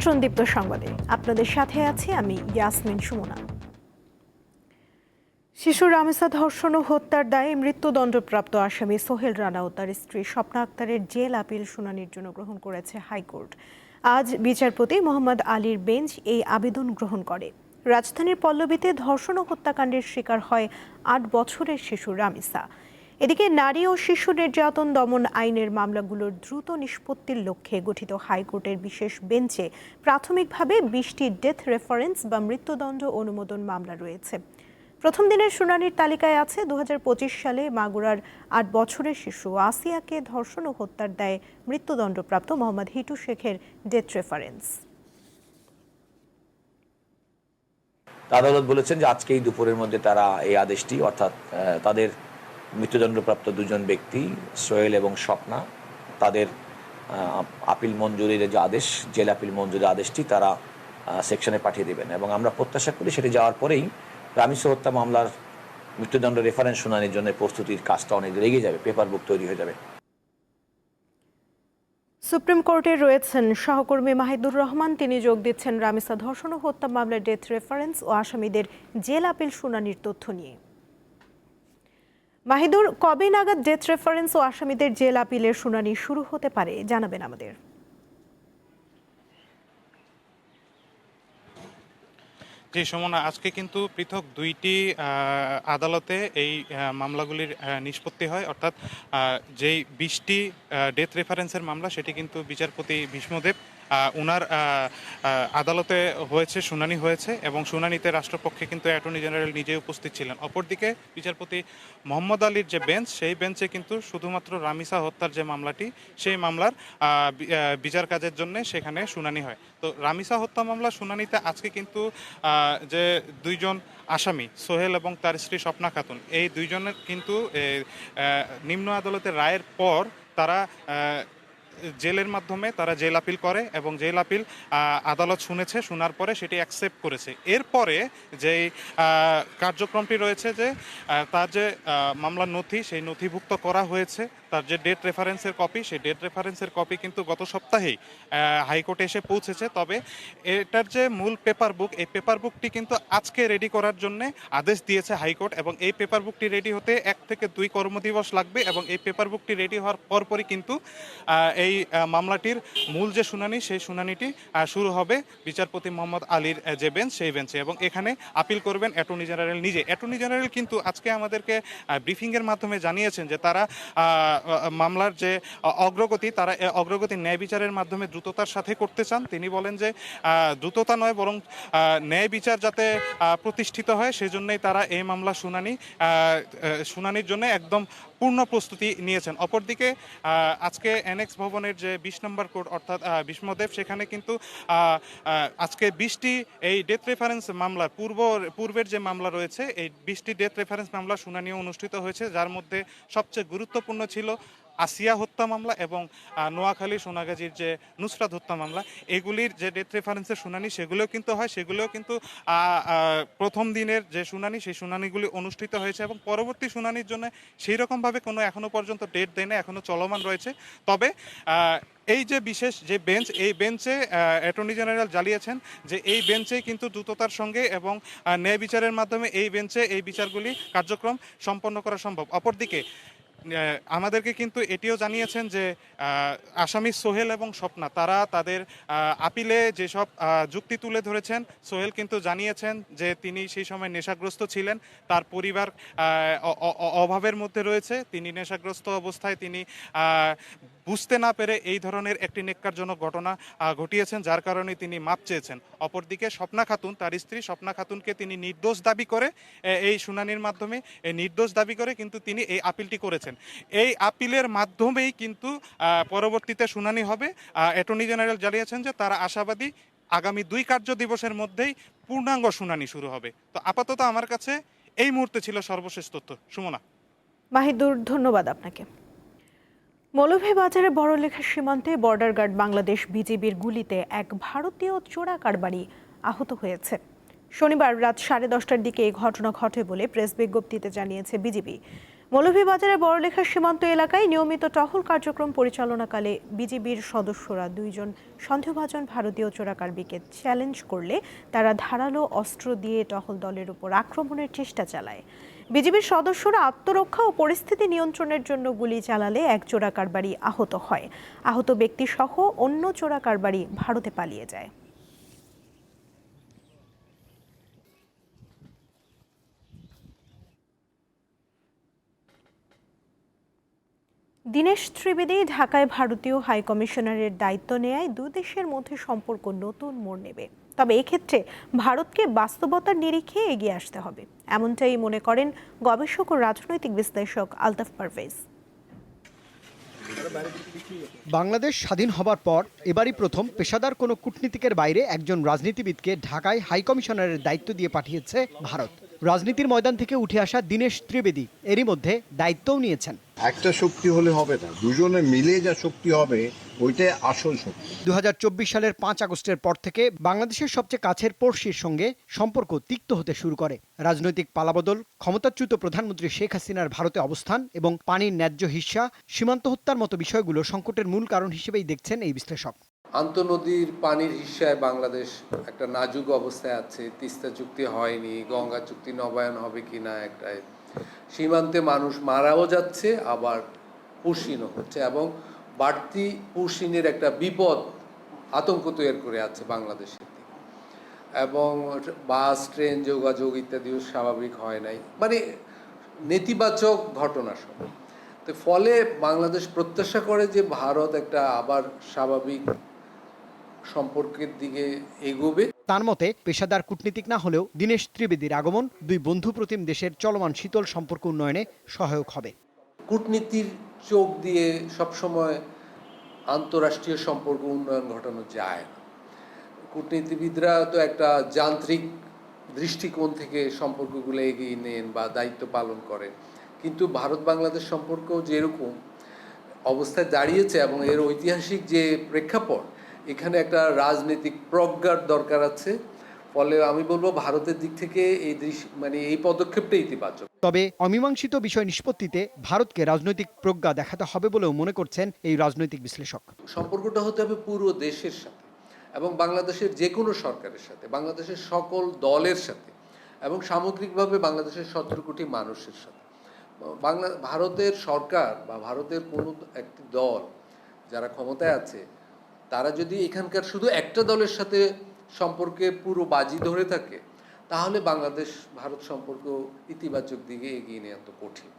আমন্ত্রণ দীপ্ত সংবাদে আপনাদের সাথে আছি আমি ইয়াসমিন সুমনা। শিশু রামেসা ধর্ষণ ও হত্যার দায়ে মৃত্যুদণ্ডপ্রাপ্ত আসামি সোহেল রানা ও তার স্ত্রী স্বপ্না আক্তারের জেল আপিল শুনানির জন্য গ্রহণ করেছে হাইকোর্ট। আজ বিচারপতি মোহাম্মদ আলীর বেঞ্চ এই আবেদন গ্রহণ করে। রাজধানীর পল্লবীতে ধর্ষণ ও হত্যাকাণ্ডের শিকার হয় ৮ বছরের শিশু রামিসা। এদিকে নারী ও শিশু নির্যাতন দমন আইনের মামলাগুলোর দ্রুত নিষ্পত্তির লক্ষ্যে গঠিত হাইকোর্টের বিশেষ বেঞ্চে প্রাথমিকভাবে ২০টি ডেথ রেফারেন্স বা মৃত্যুদণ্ড অনুমোদন মামলা রয়েছে। প্রথম দিনের শুনানির তালিকায় আছে ২০২৫ সালে মাগুরার ৮ বছরের শিশু আসিয়াকে ধর্ষণ ও হত্যার দায়ে মৃত্যুদণ্ডপ্রাপ্ত মোহাম্মদ হিটু শেখের ডেথ রেফারেন্স। আদালত বলেছেন যে আজকেই দুপুরের মধ্যে তারা এই আদেশটি অর্থাৎ তাদের মৃত্যুদণ্ডপ্রাপ্ত দুজন ব্যক্তি সোহেল এবং স্বপ্না তাদের আপিল মঞ্জুরির যে আদেশ জেল আপিল মঞ্জুরির আদেশটি তারা সেকশনে পাঠিয়ে দেবেন এবং আমরা প্রত্যাশা করি সেটি যাওয়ার পরেই রামিসা হত্যা মামলার মৃত্যুদণ্ড রেফারেন্স শুনানির জন্য প্রস্তুতির কাজটা অনেক এগিয়ে যাবে, পেপার বুক তৈরি হয়ে যাবে। সুপ্রিম কোর্টে রয়েছেন সহকর্মী মাহিদুর রহমান, তিনি যোগ দিচ্ছেন রামিসা ধর্ষণ ও হত্যা মামলার ডেথ রেফারেন্স ও আসামিদের জেল আপিল শুনানির তথ্য নিয়ে। মাহিদুর, কবে নাগাদ ডেথ রেফারেন্স ও আসামিদের জেল আপিলের শুনানি শুরু হতে পারে জানাবেন আমাদের। জি সুমনা, আজকে কিন্তু পৃথক দুইটি আদালতে এই মামলাগুলির নিষ্পত্তি হয়, অর্থাৎ যেই 20টি ডেথ রেফারেন্সের মামলা সেটি কিন্তু বিচারপতি ভীষ্মদেব ওনার আদালতে হয়েছে, শুনানি হয়েছে এবং শুনানিতে রাষ্ট্রপক্ষে কিন্তু অ্যাটর্নি জেনারেল নিজে উপস্থিত ছিলেন। অপরদিকে বিচারপতি মোহাম্মদ আলীর যে বেঞ্চ, সেই বেঞ্চে কিন্তু শুধুমাত্র রামিসা হত্যার যে মামলাটি সেই মামলার বিচার কাজের জন্য সেখানে শুনানি হয়। তো রামিসা হত্যা মামলা শুনানিতে আজকে কিন্তু যে দুইজন আসামি সোহেল এবং তার স্ত্রী স্বপ্না খাতুন, এই দুইজনের কিন্তু নিম্ন আদালতের রায়ের পর তারা জেলের মাধ্যমে তারা জেল আপিল করে এবং জেল আপিল আদালত শুনেছে, শোনার পরে সেটি অ্যাকসেপ্ট করেছে। এরপরে যেই কার্যক্রমটি রয়েছে যে তার যে মামলার নথি সেই নথিভুক্ত করা হয়েছে, তার যে ডেট রেফারেন্সের কপি সেই ডেট রেফারেন্সের কপি কিন্তু গত সপ্তাহেই হাইকোর্টে এসে পৌঁছেছে। তবে এটার যে মূল পেপার বুক, এই পেপার বুকটি কিন্তু আজকে রেডি করার জন্য আদেশ দিয়েছে হাইকোর্ট এবং এই পেপার বুকটি রেডি হতে 1 থেকে 2 কর্মদিবস লাগবে এবং এই পেপার বুকটি রেডি হওয়ার পরপরই কিন্তু এই মামলাটির মূল যে শুনানি সেই শুনানিটি শুরু হবে বিচারপতি মোহাম্মদ আলীর যে বেঞ্চ সেই বেঞ্চে এবং এখানে আপিল করবেন অ্যাটর্নি জেনারেল নিজে। অ্যাটর্নি জেনারেল কিন্তু আজকে আমাদেরকে ব্রিফিংয়ের মাধ্যমে জানিয়েছেন যে তারা মামলার যে অগ্রগতি, তারা অগ্রগতি ন্যায় বিচারের মাধ্যমে দ্রুততার সাথে করতে চান। তিনি বলেন যে দ্রুততা নয় বরং ন্যায় বিচার যাতে প্রতিষ্ঠিত হয় সেজন্যই তারা এই মামলা শুনানির জন্য একদম পূর্ণ প্রস্তুতি নিয়েছেন। অপরদিকে আজকে এনএক্স ভবনের যে 20 নম্বর কোর্ট অর্থাৎ ভীষ্মদেব, সেখানে কিন্তু আজকে 20টি এই ডেথ রেফারেন্স মামলা পূর্বের যে মামলা রয়েছে এই 20টি ডেথ রেফারেন্স মামলা শুনানিও অনুষ্ঠিত হয়েছে, যার মধ্যে সবচেয়ে গুরুত্বপূর্ণ ছিল আসিয়া হত্যা মামলা এবং নোয়াখালী সোনাগাজীর যে নুসরাত হত্যা মামলা। এগুলির যে ডেথ রেফারেন্সের শুনানি সেগুলোও কিন্তু হয়, সেগুলোও কিন্তু প্রথম দিনের যে শুনানি সেই শুনানিগুলি অনুষ্ঠিত হয়েছে এবং পরবর্তী শুনানির জন্য সেই রকমভাবে কোনো এখনো পর্যন্ত ডেট দেয় না, এখনো চলমান রয়েছে। তবে এই যে বিশেষ যে বেঞ্চ, এই বেঞ্চে অ্যাটর্নি জেনারেল জানিয়েছেন যে এই বেঞ্চে কিন্তু দ্রুততার সঙ্গে এবং ন্যায় বিচারের মাধ্যমে এই বেঞ্চে এই বিচারগুলি কার্যক্রম সম্পন্ন করা সম্ভব। অপরদিকে আমাদেরকে কিন্তু এটিও জানিয়েছেন যে আসামি সোহেল এবং স্বপ্না তারা তাদের আপিলে যেসব যুক্তি তুলে ধরেছেন, সোহেল কিন্তু জানিয়েছেন যে তিনি সেই সময় নেশাগ্রস্ত ছিলেন, তার পরিবার অভাবের মধ্যে রয়েছে, তিনি নেশাগ্রস্ত অবস্থায় তিনি বুঝতে না পেরে এই ধরনের একটি নেক্কারজনক ঘটনা ঘটিয়েছেন, যার কারণে তিনি মাপ চেয়েছেন। অপরদিকে স্বপ্না খাতুন, তার স্ত্রী স্বপ্না খাতুনকে তিনি নির্দোষ দাবি করে এই শুনানির মাধ্যমে নির্দোষ দাবি করে কিন্তু তিনি এই আপিলটি করেছেন। এই আপিলের মাধ্যমেই কিন্তু পরবর্তীতে শুনানি হবে। অ্যাটর্নি জেনারেল জানিয়েছেন যে তারা আশাবাদী আগামী 2 কার্য দিবসের মধ্যেই পূর্ণাঙ্গ শুনানি শুরু হবে। তো আপাতত আমার কাছে এই মুহূর্তে ছিল সর্বশেষ তথ্য। সুমনা। মাহিদুর, ধন্যবাদ আপনাকে। মৌলভীবাজারে বড়লেখা সীমান্তে বর্ডার গার্ড বাংলাদেশ বিজিবির গুলিতে এক ভারতীয় চোরা কারবারি আহত হয়েছে। শনিবার রাত 10:30টার দিকে এই ঘটনা ঘটে বলে প্রেস বিজ্ঞপ্তিতে জানিয়েছে বিজিবি। মৌলভীবাজারের বড়লেখা সীমান্ত এলাকায় নিয়মিত টহল কার্যক্রম পরিচালনাকালে বিজিবির সদস্যরা 2 জন সন্দেহভাজন ভারতীয় চোরাকারবিকে চ্যালেঞ্জ করলে তারা ধারালো অস্ত্র দিয়ে টহল দলের উপর আক্রমণের চেষ্টা চালায়। বিজিবির সদস্যরা আত্মরক্ষা ও পরিস্থিতি নিয়ন্ত্রণের জন্য গুলি চালালে এক চোরাকারবারি আহত হয়। আহত ব্যক্তি সহ অন্য চোরাকারবারি ভারতে পালিয়ে যায়। দীনেশ ত্রিবেদী ঢাকায় ভারতীয় হাইকমিশনারের দায়িত্ব নেয়ায় দুই দেশের মধ্যে সম্পর্ক নতুন মোড় নেবে। তবে এক্ষেত্রে ভারতকে বাস্তবতার নিরিখে এগিয়ে আসতে হবে, এমনটাই মনে করেন গবেষক ও রাজনৈতিক বিশ্লেষক আলতাফ পারভেজ। বাংলাদেশ স্বাধীন হবার পর এবারই প্রথম পেশাদার কোনো কূটনীতিকের বাইরে একজন রাজনীতিবিদকে ঢাকায় হাইকমিশনারের দায়িত্ব দিয়ে পাঠিয়েছে ভারত। রাজনীতির ময়দান থেকে উঠে আসা দীনেশ ত্রিবেদী এরই মধ্যে দায়িত্বও নিয়েছেন। একটা শক্তি হলে হবে না, দুজনে মিলে যা শক্তি হবে ওইটাই আসল শক্তি। 2024 সালের 5 আগস্টের পর থেকে বাংলাদেশের সবচেয়ে কাছের পড়শির সঙ্গে সম্পর্ক তিক্ত হতে শুরু করে। রাজনৈতিক পালাবদল, ক্ষমতাচ্যুত প্রধানমন্ত্রী শেখ হাসিনার ভারতে অবস্থান এবং পানির ন্যায্য হিস্যা, সীমান্ত হত্যার মতো বিষয়গুলো সংকটের মূল কারণ হিসেবেই দেখছেন এই বিশ্লেষক। আন্তঃনদীর পানির হিস্যায় বাংলাদেশ একটা নাজুক অবস্থায় আছে। তিস্তা চুক্তি হয়নি, গঙ্গা চুক্তি নবায়ন হবে কিনা, একটা সীমান্তে মানুষ মারাও যাচ্ছে, আবার পুশিনও হচ্ছে, এবং বাড়তি পুশিনের একটা বিপদ আতঙ্ক তৈরি করে আছে বাংলাদেশের দিকে, এবং বাস ট্রেন যোগাযোগ ইত্যাদিও স্বাভাবিক হয় নাই, মানে নেতিবাচক ঘটনা সব। তো ফলে বাংলাদেশ প্রত্যাশা করে যে ভারত একটা আবার স্বাভাবিক সম্পর্কের দিকে এগোবে। তার মতে পেশাদার কূটনীতিক না হলেও দীনেশ ত্রিবেদীর আগমন দুই বন্ধুপ্রতিম দেশের চলমান শীতল সম্পর্ক উন্নয়নে সহায়ক হবে। কূটনীতির চোখ দিয়ে সবসময় আন্তঃরাষ্ট্রীয় সম্পর্ক উন্নয়ন ঘটানো যায় না। কূটনীতিবিদরা তো একটা যান্ত্রিক দৃষ্টিকোণ থেকে সম্পর্কগুলো এগিয়ে নেন বা দায়িত্ব পালন করেন, কিন্তু ভারত বাংলাদেশ সম্পর্ক যেরকম অবস্থায় দাঁড়িয়েছে এবং এর ঐতিহাসিক যে প্রেক্ষাপট, এখানে একটা রাজনৈতিক প্রজ্ঞার দরকার আছে। ফলে আমি বলবো ভারতের দিক থেকে এই পদক্ষেপটা ইতিবাচক। তবে অমীমাংসিত বিষয় নিষ্পত্তিতে ভারতকে রাজনৈতিক প্রজ্ঞা দেখাতে হবে বলেও মনে করছেন এই রাজনৈতিক বিশ্লেষক। সম্পর্কটা হতে হবে পুরো দেশের সাথে এবং বাংলাদেশের যে কোনো সরকারের সাথে, বাংলাদেশের সকল দলের সাথে এবং সামগ্রিকভাবে বাংলাদেশের 17 কোটি মানুষের সাথে। ভারতের সরকার বা ভারতের কোনো একটি দল যারা ক্ষমতায় আছে, তারা যদি এখানকার শুধু একটা দলের সাথে সম্পর্কে পুরো বাজি ধরে থাকে, তাহলে বাংলাদেশ ভারত সম্পর্ক ইতিবাচক দিকে এগিয়ে নেওয়া তো কঠিন।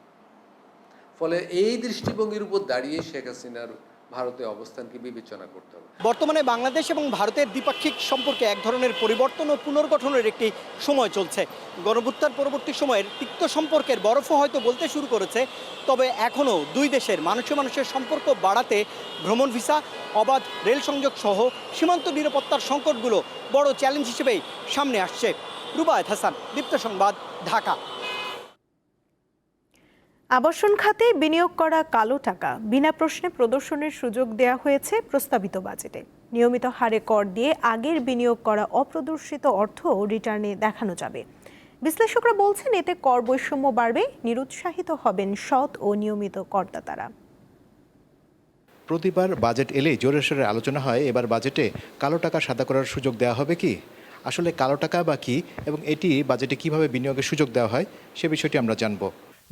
ফলে এই দৃষ্টিভঙ্গির উপর দাঁড়িয়ে শেখ হাসিনার ভারতে অবস্থানকে বিবেচনা করতে হবে। বর্তমানে বাংলাদেশ এবং ভারতের দ্বিপাক্ষিক সম্পর্কে এক ধরনের পরিবর্তন ও পুনর্গঠনের একটি সময় চলছে। গণঅভ্যুত্থান পরবর্তী সময়ের তিক্ত সম্পর্কের বরফও হয়তো বলতে শুরু করেছে, তবে এখনও দুই দেশের মানুষের সম্পর্ক বাড়াতে ভ্রমণ ভিসা, অবাধ রেল সংযোগ সহ সীমান্ত নিরাপত্তার সংকটগুলো বড় চ্যালেঞ্জ হিসেবেই সামনে আসছে। রুবায়েত হাসান, দীপ্ত সংবাদ, ঢাকা। আবাসন খাতে বিনিয়োগ করা কালো টাকা বিনা প্রশ্নে প্রদর্শনের সুযোগ দেওয়া হয়েছে প্রস্তাবিত বাজেটে। নিয়মিত হারে কর দিয়ে আগের বিনিয়োগ করা অপ্রদর্শিত অর্থ রিটার্নে দেখানো যাবে। বিশ্লেষকরা বলছেন এতে কর বৈষম্য বাড়বে, নিরুৎসাহিত হবেন সৎ ও নিয়মিত করদাতারা। প্রতিবার বাজেট এলেই জোরে সোরে আলোচনা হয় এবার বাজেটে কালো টাকা সাদা করার সুযোগ দেওয়া হবে কি। আসলে কালো টাকা বা কি এবং এটি বাজেটে কিভাবে বিনিয়োগের সুযোগ দেওয়া হয় সে বিষয়টি আমরা জানব।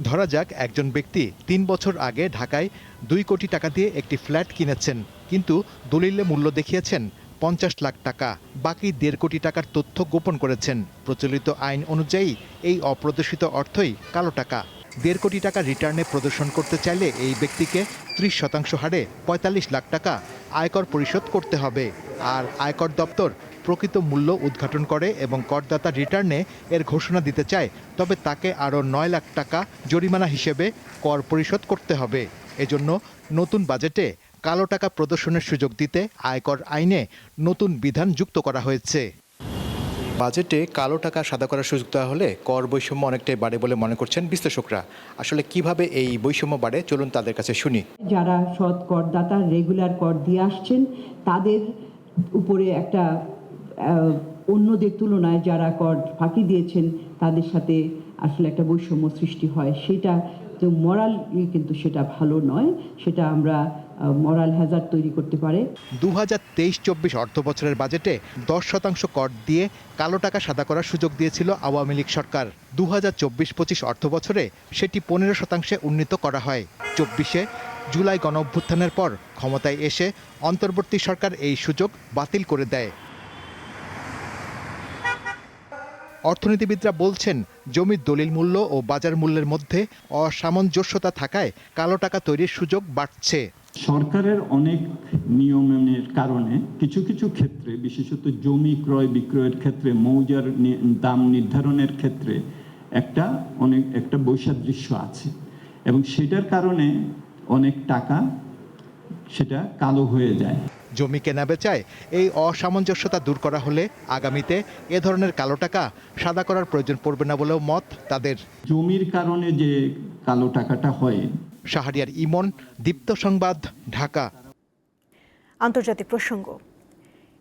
ধরা যাক একজন ব্যক্তি 3 বছর আগে ঢাকায় 2 কোটি টাকা দিয়ে একটি ফ্ল্যাট কিনেছেন, কিন্তু দলিলে মূল্য দেখিয়েছেন 50 লাখ টাকা, বাকি 1.5 কোটি টাকার তথ্য গোপন করেছেন। প্রচলিত আইন অনুযায়ী এই অপ্রদর্শিত অর্থই কালো টাকা। 1.5 কোটি টাকা রিটার্নে প্রদর্শন করতে চাইলে এই ব্যক্তিকে 30% হারে 45 লাখ টাকা আয়কর পরিশোধ করতে হবে। আর আয়কর দপ্তর প্রকৃত মূল্য উদ্ঘাটন করে এবং করদাতা রিটার্নে এর ঘোষণা দিতে চায়, তবে তাকে আরও 9 লাখ টাকা জরিমানা হিসেবে কর পরিশোধ করতে হবে। এজন্য নতুন বাজেটে কালো টাকা প্রদর্শনের সুযোগ দিতে আয়কর আইনে নতুন বিধান যুক্ত করা হয়েছে। বাজেটে কালো টাকা সাদা করার সুযোগ দেওয়া হলে কর বৈষম্য অনেকটাই বাড়ে বলে মনে করছেন বিশ্লেষকরা। আসলে কিভাবে এই বৈষম্য বাড়ে চলুন তাদের কাছে শুনি। যারা সৎ করদাতা রেগুলার কর দিয়ে আসছেন, তাদের উপরে একটা অন্যদের তুলনায় যারা কর ফাঁকি দিয়েছেন তাদের সাথে আসলে একটা বৈষম্য সৃষ্টি হয়, সেটা যে মোরাল কিন্তু সেটা ভালো নয়, সেটা আমরা মোরাল হ্যাজার্ড তৈরি করতে পারে। 2023-24 অর্থ বছরের বাজেটে 10% কর দিয়ে কালো টাকা সাদা করার সুযোগ দিয়েছিল আওয়ামী লীগ সরকার। 2024-25 অর্থ বছরে সেটি 15% উন্নীত করা হয়। 24-এ জুলাই গণঅভ্যুত্থানের পর ক্ষমতায় এসে অন্তর্বর্তী সরকার এই সুযোগ বাতিল করে দেয়। অর্থনীতিবিদরা বলছেন, জমির দলিল মূল্য ও বাজার মূল্যের মধ্যে অসামঞ্জস্যতা থাকায় কালো টাকা তৈরির সুযোগ বাড়ছে। সরকারের অনেক নিয়মের কারণে কিছু কিছু ক্ষেত্রে, বিশেষত জমি ক্রয় বিক্রয়ের ক্ষেত্রে, মৌজার দাম নির্ধারণের ক্ষেত্রে একটা বৈসাদৃশ্য আছে, এবং সেটার কারণে অনেক টাকা সেটা কালো হয়ে যায়। জমি কেনা বেচায় এই অসামঞ্জস্যতা দূর করা হলে আগামীতে এ ধরনের কালো টাকা সাদা করার প্রয়োজন পড়বে না বলেও মত তাদের। জমির কারণে যে কালো টাকাটা হয়। শাহরিয়ার ইমন, দীপ্ত সংবাদ, ঢাকা। আন্তর্জাতিক প্রসঙ্গ।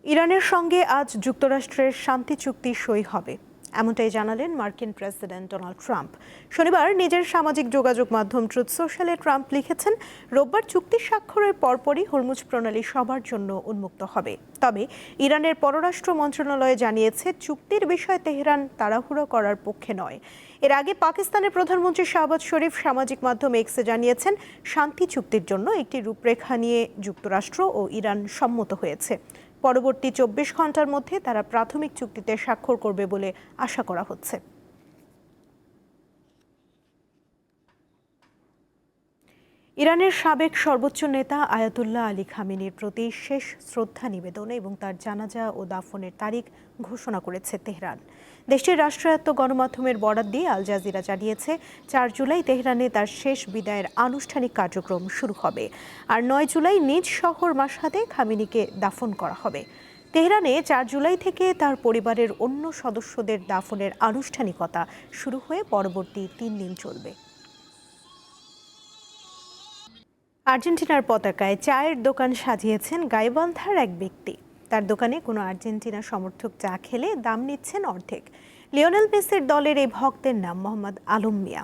ইরানের সঙ্গে আজ যুক্তরাষ্ট্রের শান্তি চুক্তি সই হবে, এমনটাই জানালেন মার্কিন প্রেসিডেন্ট ডোনাল্ড ট্রাম্প। শনিবার নিজের সামাজিক যোগাযোগ মাধ্যম ট্রুথ সোশ্যালে ট্রাম্প লিখেছেন, রোববার চুক্তি স্বাক্ষরের পরপরই হরমুজ প্রণালী সবার জন্য উন্মুক্ত হবে। তবে ইরানের পররাষ্ট্র মন্ত্রণালয় জানিয়েছে, চুক্তির বিষয়ে তেহরান তাড়াহুড়ো করার পক্ষে নয়। এর আগে পাকিস্তানের প্রধানমন্ত্রী শাহবাজ শরীফ সামাজিক মাধ্যম এক্সে জানিয়েছেন, শান্তি চুক্তির জন্য একটি রূপরেখা নিয়ে যুক্তরাষ্ট্র ও ইরান সম্মত হয়েছে। পরবর্তী 24 ঘন্টার মধ্যে তারা প্রাথমিক চুক্তিতে স্বাক্ষর করবে বলে আশা করা হচ্ছে। ইরানের সাবেক সর্বোচ্চ নেতা আয়াতুল্লাহ আলী খামেনির প্রতি শেষ শ্রদ্ধা নিবেদন এবং তার জানাজা ও দাফনের তারিখ ঘোষণা করেছে তেহরান। দেশটির রাষ্ট্রায়ত্ত গণমাধ্যমের বরাত দিয়ে আল জাজিরা জানিয়েছে, 4 জুলাই তেহরানে তার শেষ বিদায়ের আনুষ্ঠানিক কার্যক্রম শুরু হবে, আর 9 জুলাই নিজ শহর মাশহাদে খামেনিকে দাফন করা হবে। তেহরানে 4 জুলাই থেকে তার পরিবারের অন্য সদস্যদের দাফনের আনুষ্ঠানিকতা শুরু হয়ে পরবর্তী 3 দিন চলবে। আর্জেন্টিনার পতাকায় চায়ের দোকান সাজিয়েছেন গাইবান্ধার এক ব্যক্তি। তার দোকানে কোনো আর্জেন্টিনা সমর্থক চা খেলে দাম নিচ্ছেন অর্ধেক। লিওনেল মেসির দলের এই ভক্তের নাম মোহাম্মদ আলম মিয়া।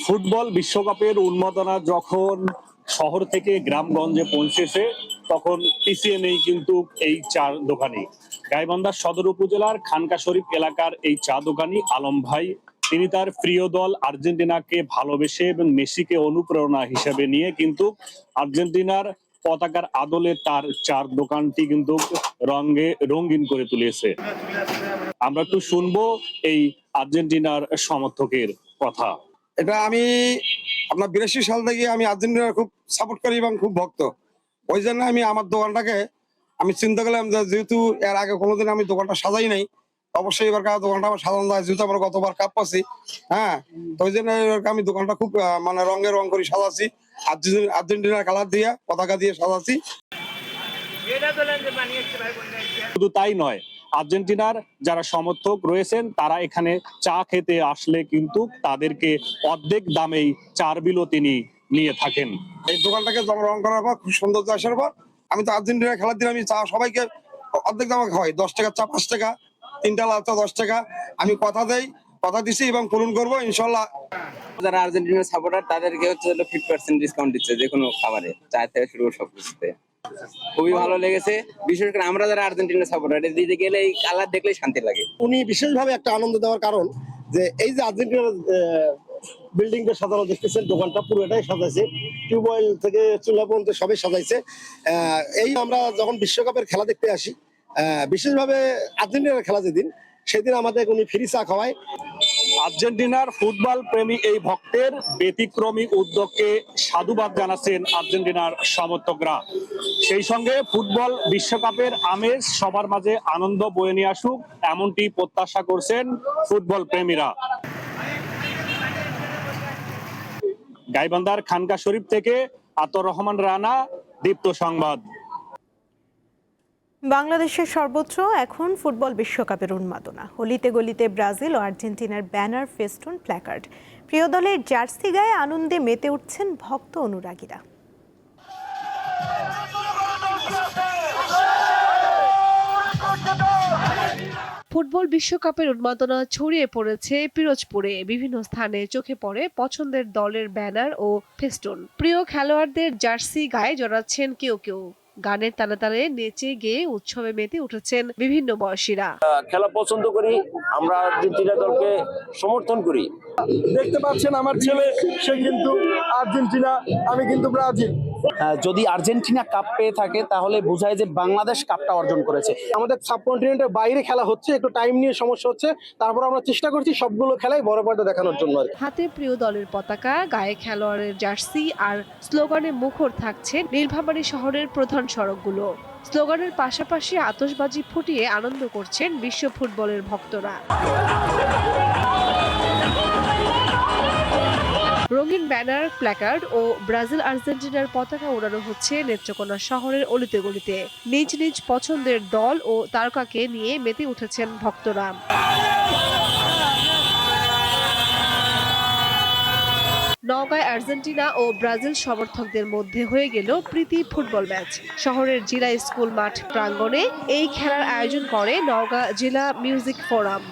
ফুটবল বিশ্বকাপের উন্মাদনা যখন শহর থেকে গ্রামগঞ্জে পৌঁছেছে, তখন পিছিয়ে নেই কিন্তু এই চা দোকানি। গাইবান্ধার সদর উপজেলার খানকা শরীফ এলাকার এই চা দোকানি আলম ভাই, তিনি তার প্রিয় দল আর্জেন্টিনাকে ভালোবেসে এবং মেসিকে অনুপ্রেরণা হিসেবে নিয়ে কিন্তু আর্জেন্টিনার পতাকার আদলে তার চার দোকানটি কিন্তু রঙিন করে তুলেছে। আমরা একটু শুনবো এই আর্জেন্টিনার সমর্থকের কথা। এটা আমি আপনার 82 সাল থেকে আমি আর্জেন্টিনার খুব সাপোর্ট করি এবং খুব ভক্ত। ওই জন্য আমি আমার দোকানটাকে আমি চিন্তা করলাম যে যেহেতু এর আগে কোনোদিন আমি দোকানটা সাজাই নাই, অবশ্যই এবার দোকানটা আমার সাজানো যায়, যেহেতু আমরা গতবার কাপ পাচ্ছি। হ্যাঁ, তো ওই জন্য আমি দোকানটা খুব মানে রং করে সাজাচ্ছি, আর্জেন্টিনার কালার দিয়ে পতাকা দিয়ে সাজাচ্ছি। শুধু তাই নয়, আর্জেন্টিনার যারা সমর্থক রয়েছেন তারা এখানে চা খেতে আসলে কিন্তু তাদেরকে অর্ধেক দামেই চার বিলও তিনি নিয়ে থাকেন। এই দোকানটাকে রং করার পর, খুব সৌন্দর্য আসার পর, আমি তো আর্জেন্টিনার খেলার দিন আমি চা সবাইকে অর্ধেক দামে খাওয়াই। 10 টাকা চা 5 টাকা, 3টা লাল চা 10 টাকা। আমি কথা দিছি এবং পূরণ করবো ইনশাল্লাহ। যারা আর্জেন্টিনার সাপোর্টার তাদেরকে হচ্ছে 50% ডিসকাউন্ট দিচ্ছে যে কোনো খাবারে, চা থেকে শুরু করে সবকিছুতে। খুবই ভালো লেগেছে, বিশেষ করে আমরা যারা আর্জেন্টিনার সাপোর্টার, দিতে গেলে এই কালার দেখলেই শান্তি লাগে। উনি বিশেষভাবে একটা আনন্দ দেওয়ার কারণ যে এই যে আর্জেন্টিনার বিল্ডিংটা সাজানো দেখতেছেন, দোকানটা পুরোটাই সাজাইছে, টিউবওয়েল থেকে চুলা পর্যন্ত সবই সাজাইছে। এই আমরা যখন বিশ্বকাপের খেলা দেখতে আসি, বিশেষভাবে আর্জেন্টিনার খেলা যেদিন, সেদিন আমাদের উনি ফ্রি চা খাওয়ায়। আর্জেন্টিনার ফুটবল প্রেমী এই ভক্তের ব্যতিক্রমী উদ্যোগকে সাধুবাদ জানাচ্ছেন আর্জেন্টিনার সমর্থকরা। সেই সঙ্গে ফুটবল বিশ্বকাপের আমেজ সবার মাঝে আনন্দ বয়ে নিয়ে আসুক, এমনটি প্রত্যাশা করছেন ফুটবল প্রেমীরা। গাইবান্ধার খানকা শরীফ থেকে আতর রহমান রানা, দীপ্ত সংবাদ। বাংলাদেশের সর্বোচ্চ এখন ফুটবল বিশ্বকাপের উন্মাদনা। অলিতে গলিতে ব্রাজিল ও আর্জেন্টিনার ব্যানার, ফেস্টুন, প্ল্যাকার্ড। প্রিয় দলের জার্সি গায়ে আনন্দে মেতে উঠছেন ভক্ত অনুরাগীরা। ফুটবল বিশ্বকাপের উন্মাদনা ছড়িয়ে পড়েছে পিরোজপুরে। বিভিন্ন স্থানে চোখে পড়ে পছন্দের দলের ব্যানার ও ফেস্টুন। প্রিয় খেলোয়াড়দের জার্সি গায়ে জড়াচ্ছেন কেউ কেউ। গানের তালে তালে নেচে গেয়ে উৎসবে মেতে উঠেছেন বিভিন্ন বয়সীরা। খেলা পছন্দ করি, আমরা আর্জেন্টিনা দলকে সমর্থন করি। দেখতে পাচ্ছেন আমার ছেলে, সে কিন্তু আর্জেন্টিনা, আমি কিন্তু ব্রাজিল। যদি আর্জেন্টিনা কাপ পেয়ে থাকে তাহলে বোঝায় যে বাংলাদেশ কাপটা অর্জন করেছে। আমাদের সাবকন্টিনেন্টের বাইরে খেলা হচ্ছে, একটু টাইম নিয়ে সমস্যা হচ্ছে, তারপর আমরা চেষ্টা করছি সবগুলো খেলাই বড় পর্দা দেখানোর জন্য। হাতে প্রিয় দলের পতাকা, গায়ে খেলোয়াড়ের জার্সি আর স্লোগানে মুখর থাকছে নীলফামারী শহরের প্রধান সড়কগুলো। স্লোগানের পাশাপাশি আতশবাজি ফুটিয়ে আনন্দ করছেন বিশ্ব ফুটবলের ভক্তরা। রঙিন ব্যানার, প্ল্যাকার্ড ও ব্রাজিল আর্জেন্টিনার পতাকা উড়ানো হচ্ছে নেত্রকোনা শহরের অলিতে গলিতে। নিজ নিজ পছন্দের দল ও তারকাকে নিয়ে মেতে উঠেছেন ভক্তরা। নওগাঁয় আর্জেন্টিনা ও ব্রাজিল সমর্থকদের মধ্যে হয়ে গেল প্রীতি ফুটবল ম্যাচ। শহরের জিলা স্কুল মাঠ প্রাঙ্গণে এই খেলার আয়োজন করে নওগাঁ জেলা মিউজিক ফোরাম।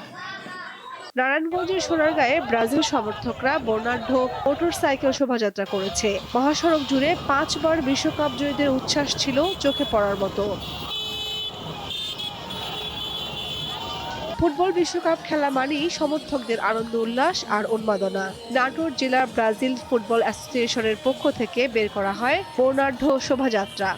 নারায়ণগঞ্জের সোনারগাঁয়ে ব্রাজিল সমর্থকরা বর্ণাঢ্য মোটরসাইকেল শোভাযাত্রা করেছে। মহাসড়ক জুড়ে 5 বার বিশ্বকাপ জয়ীদের উচ্ছ্বাস ছিল চোখে পড়ার মতো। ফুটবল বিশ্বকাপ খেলা মানেই সমর্থকদের আনন্দ উল্লাস আর উন্মাদনা। নাটোর জেলার ব্রাজিল ফুটবল অ্যাসোসিয়েশনের পক্ষ থেকে বের করা হয় বর্ণাঢ্য শোভাযাত্রা।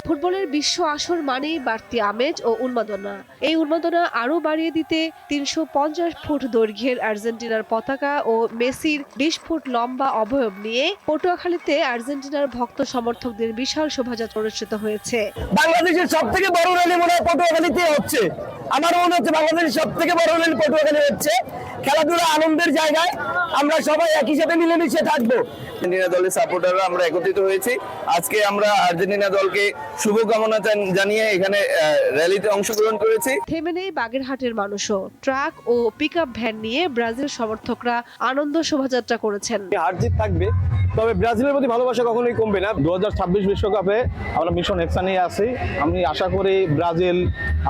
ফুটবলের বিশ্ব আসর মানেই বাড়তি আমেজ ও উন্মাদনা। এই উন্মাদনা আরও বাড়িয়ে দিতে 350 ফুট দৈর্ঘ্যের আর্জেন্টিনার পতাকা ও মেসির 20 ফুট লম্বা অবয়ব নিয়ে পটুয়াখালীতে আর্জেন্টিনার ভক্ত সমর্থকদের বিশাল শোভাযাত্রা অনুষ্ঠিত হয়েছে। বাংলাদেশের সব থেকে বড় র্যালি মনে হয় পটুয়াখালীতে হচ্ছে। আমার মনে হচ্ছে বাংলাদেশের সব থেকে বড় র্যালি পটুয়াখালী হচ্ছে। খেলাধুলা আনন্দের জায়গায় আমরা সবাই একই সাথে মিলেমিশে থাকবো। আর্জেন্টিনা দলের সাপোর্টাররা আমরা একত্রিত হয়েছি। আজকে আমরা আর্জেন্টিনা দলকে শুভকামনা জানিয়ে এখানে র্যালিতে অংশগ্রহণ করেছি। থেমে নেই বাগেরহাটের মানুষও। ট্রাক ও পিকআপ ভ্যান নিয়ে ব্রাজিল সমর্থকরা আনন্দ শোভাযাত্রা করেছেন। হার জিত থাকবে, তবে ব্রাজিলের প্রতি ভালোবাসা কখনোই কমবে না। 2026 বিশ্বকাপে আমরা মিশন হেক্সা নিয়ে আছি। আমি আশা করি ব্রাজিল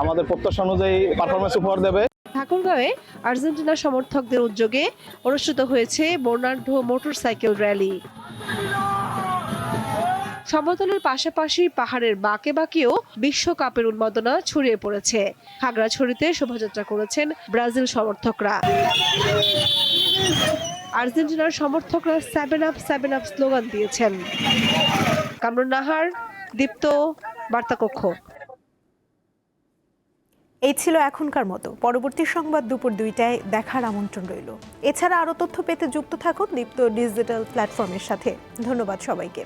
আমাদের প্রত্যাশা অনুযায়ী পারফরমেন্স উপহার দেবে। ঠাকুরগাঁওয়ে আর্জেন্টিনা সমর্থকদের উদ্যোগে অনুষ্ঠিত হয়েছে বর্ণাঢ্য মোটরসাইকেল র্যালি। সমতলের পাশাপাশি পাহাড়ের বাঁকে বাঁকেও বিশ্বকাপের উন্মাদনা ছড়িয়ে পড়েছে। খাগড়াছড়িতে শোভাযাত্রা করেছেন ব্রাজিল সমর্থকরা। আর্জেন্টিনার সমর্থকরা 7 আপ 7 আপ স্লোগান দিয়েছেন। কামরুন নাহার, দীপ্ত, বার্তাকক্ষ। এই ছিল এখনকার মতো। পরবর্তী সংবাদ দুপুর 2টায় দেখার আমন্ত্রণ রইল। এছাড়া আরও তথ্য পেতে যুক্ত থাকুন দীপ্ত ডিজিটাল প্ল্যাটফর্মের সাথে। ধন্যবাদ সবাইকে।